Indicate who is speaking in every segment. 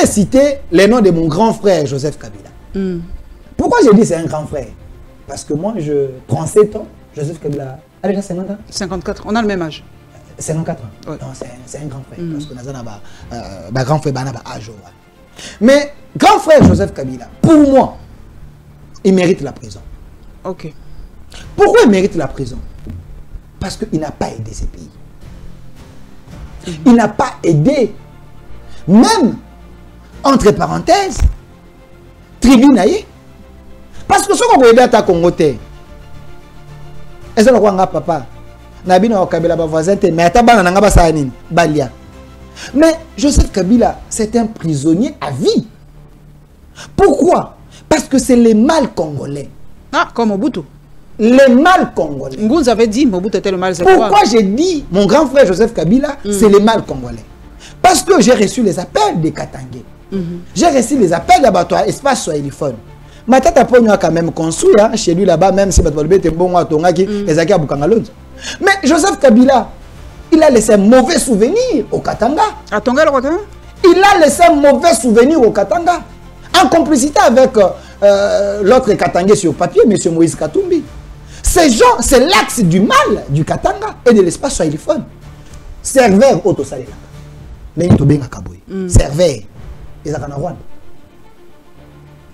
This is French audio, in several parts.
Speaker 1: me citer les noms de mon grand frère Joseph Kabila. Pourquoi j'ai dit c'est un grand frère? Parce que moi, je 37 ans, Joseph Kabila a déjà 50 ans.
Speaker 2: 54, on a le même âge.
Speaker 1: 54 ans.
Speaker 2: Ouais.
Speaker 1: Non, c'est un grand frère. Parce que nous avons un grand frère, âge. Mais grand frère Joseph Kabila, pour moi, il mérite la prison.
Speaker 2: Ok.
Speaker 1: Pourquoi il mérite la prison? Parce qu'il n'a pas aidé ces pays. Il n'a pas aidé, même, entre parenthèses, tribu naïe. Parce que ce qu'on veut aider à ta Congoté, et c'est le quoi papa, Nabina au Kabila voisin, mais à ta banane Balia. Mais Joseph Kabila, c'est un prisonnier à vie. Pourquoi? Parce que c'est les mâles congolais.
Speaker 2: Ah, comme Mobutu.
Speaker 1: Les mâles congolais.
Speaker 2: Vous avez dit Mobutu était le mal.
Speaker 1: Pourquoi j'ai dit mon grand frère Joseph Kabila, c'est les mâles congolais? Parce que j'ai reçu les appels des Katangé. J'ai reçu les appels d'abattoir espace Swahiliphone. Ma tata Pogno a quand même construit chez lui là-bas, même si Batbalbe était bon à Tongaki, Ezaki à Bukangalon. Mais Joseph Kabila, il a laissé un mauvais souvenir au Katanga.
Speaker 2: À Tonga, le Katanga?
Speaker 1: Il a laissé un mauvais souvenir au Katanga. En complicité avec l'autre Katangé sur papier, M. Moïse Katumbi. Ces gens, c'est l'axe du mal du Katanga et de l'espace swahiliphone. Serveur Otosalela. Mais il bien à serveur. Ils ont un Rwanda.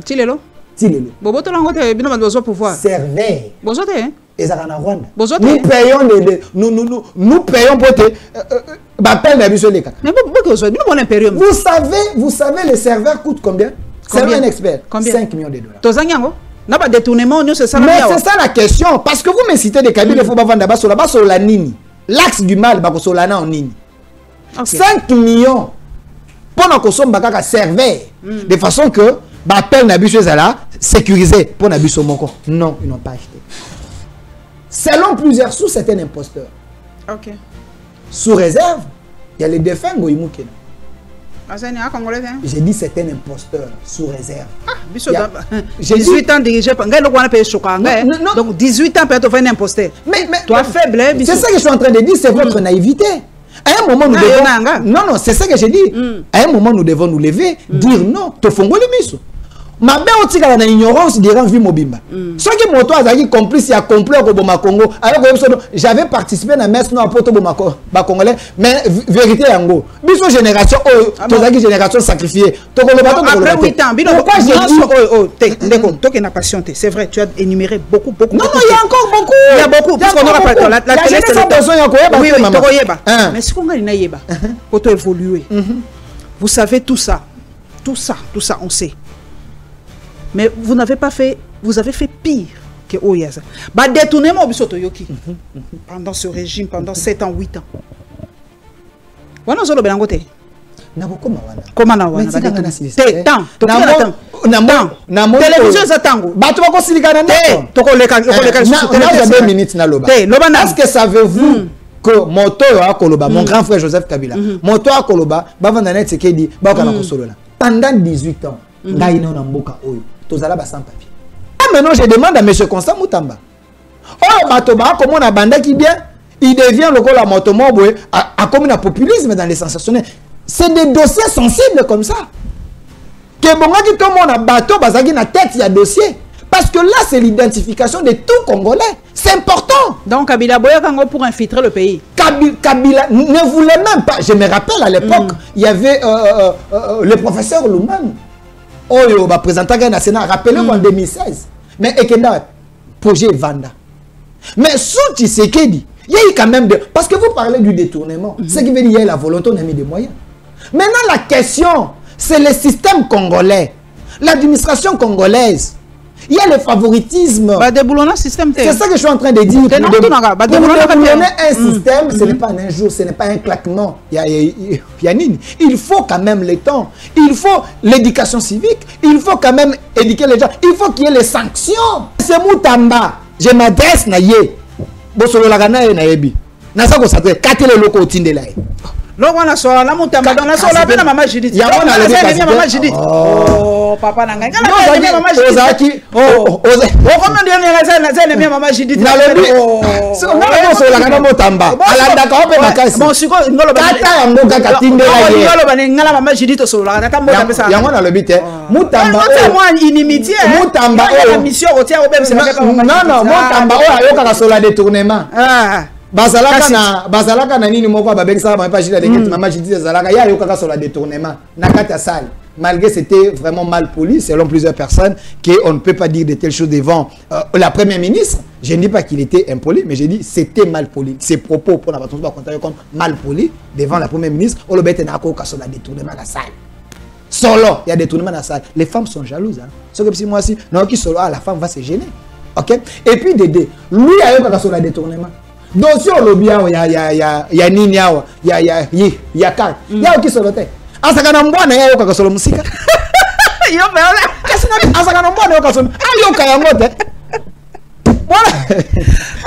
Speaker 2: Tilelo?
Speaker 1: Tilelo.
Speaker 2: Bobo Tolangote, bien besoin pouvoir.
Speaker 1: Serveur.
Speaker 2: Bozote, hein?
Speaker 1: Ils ont un Rwanda.
Speaker 2: Nous
Speaker 1: payons nous payons pour te.
Speaker 2: Mais
Speaker 1: vous savez, les serveurs coûtent combien? C'est un expert.
Speaker 2: Combien?
Speaker 1: 5 millions de dollars.
Speaker 2: N'a pas détournement, c'est ça.
Speaker 1: Mais c'est ça la question. Parce que vous me citez des cabines, il faut pas vendre là-bas sur la Nini. L'axe du mal, c'est sur la Nini. 5 millions pour nous consommer un serveur. De façon que l'appel n'a pas sécurisé pour n'abuser sur mon corps. Non, ils n'ont pas acheté. Selon plusieurs sources, c'est un imposteur.
Speaker 2: Ok.
Speaker 1: Sous réserve, il y a les défunts Goïmoukena.
Speaker 2: J'ai
Speaker 1: dit c'est un imposteur sous réserve.
Speaker 2: J'ai 18 ans dirigé par donc 18 ans peut-être un imposteur. Mais toi faible.
Speaker 1: C'est ça que je suis en train de dire, c'est votre naïveté. À un moment nous devons. Non, c'est ça que j'ai dit. À un moment nous devons nous lever, dire non, te fongo le miso. Ma belle aussi dans l'ignorance dira vie mobimba. Ce qui moto a dit complice il a compris au Boma Congo. Alors j'avais participé à la messe non à Poto Boma Congolais, mais vérité yango. Biso génération oh, génération sacrifiée.
Speaker 2: Après 8 ans, pourquoi j'ai dit toi qui n'a patienté, c'est vrai, tu as énuméré beaucoup. Non,
Speaker 1: il y a encore beaucoup.
Speaker 2: Il y a beaucoup parce qu'on aura pas la télé c'est le temps. Oui, mais ce qu'on a inayeba pour évoluer. Vous savez tout ça, on sait. Mais vous n'avez pas fait, vous avez fait pire que Oyasa. Bah détournement Yoki pendant ce régime, pendant 7 ans, 8 ans. Wana zolo belangote. Comment na wana? Télévision za tango.
Speaker 1: Ba tu bako silikana na.
Speaker 2: Toko leka
Speaker 1: télévision 2 minutes na loba. Est-ce que savez-vous que moto ya Koloba, mon grand frère Joseph Kabila, moto ya Koloba, ba vanda net sekedi, ba kana kosolola. Pendant 18 ans, ngaina na mboka oyo. Tozala ba sans papier. Ah maintenant je demande à monsieur Constant Moutamba. Oh batoba comment on a banda qui bien, il devient le col à motomobwe à comme un populisme dans les sensationnels. C'est des dossiers sensibles comme ça. Que bon qui tout le monde a bateau bazaki na tête il y a dossier. Parce que là c'est l'identification de tout Congolais. C'est important.
Speaker 2: Donc Kabila Boya Kango pour infiltrer le pays.
Speaker 1: Kabila ne voulait même pas. Je me rappelle à l'époque, il y avait le professeur lui-même. Oh, va présenter un Sénat, rappelez-vous en 2016. Mais Ekenda, projet Vanda. Mais sous Tshisekedi, il y a eu quand même de. Parce que vous parlez du détournement. Ce qui veut dire qu'il y a la volonté, on a mis des moyens. Maintenant, la question, c'est le système congolais, l'administration congolaise. Il y a le favoritisme. C'est ça que je suis en train de dire. Pour déboulonner un système, ce n'est pas un jour, ce n'est pas un claquement. Il faut quand même le temps. Il faut l'éducation civique. Il faut quand même éduquer les gens. Il faut qu'il y ait les sanctions. C'est Moutamba. Je m'adresse à Yé. Bosolo Lagana et Naebi. Nasa ko satre 4 locaux au Tindelaï.
Speaker 2: Donc on a sur la montagne, on a sur la peine maman Judith.
Speaker 1: Ya on a le
Speaker 2: maman Judith. Oh papa nanga. Maman
Speaker 1: Judith. Oh
Speaker 2: comment dire les les maman Judith.
Speaker 1: Na lobi. So on so la kana motamba. Ala ndaka ope makasi.
Speaker 2: Bon siko ngolo ba.
Speaker 1: Kata yango kaka tindela ye.
Speaker 2: Ngolo ba ngala maman Judith so la kata mota pesa.
Speaker 1: Ya on a lobi te. Mutamba.
Speaker 2: C'est moi inimitié.
Speaker 1: Mutamba
Speaker 2: la mission au tiers au même c'est pas
Speaker 1: non mutamba o ayoka ka so la détournement. Ah. Bazalaka na nini moko ba bengisa ba page de maman Judith Zalaka ya yoka sur la détournement na kata salle malgré c'était vraiment mal poli selon plusieurs personnes qu'on ne peut pas dire de telles choses devant la première ministre. Je ne dis pas qu'il était impoli mais je dis c'était mal poli. Ses propos pour la bataille comme mal poli devant la première ministre on le bête na koka sur la détournement la salle. Solo, il y a des détournements dans la salle. Les femmes sont jalouses hein. Sauf que si moi aussi non qui solo la femme va se gêner. OK? Et puis Dédé, lui a yoka sur la détournement. Donc si on lobby ya nini hawa ya carte ya ukisolote asakana mbwana ya yoka kasolo musika yo meola asakana mbwana yoka kasolo ayoka ya ngote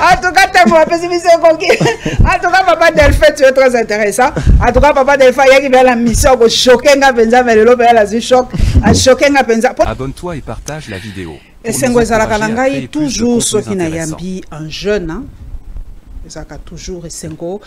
Speaker 2: en tout cas t'es mon pessimiste conquis en tout cas papa Delphin tu es très intéressant en tout cas papa Delphin il y a qui vient la mission ko choquer nga penza mais le lobe la choc a choquer nga penza
Speaker 3: abonne-toi et partage la vidéo
Speaker 2: et sengwezala kanangai toujours ce qui na yambi un jeune hein ça a toujours et 5 ans.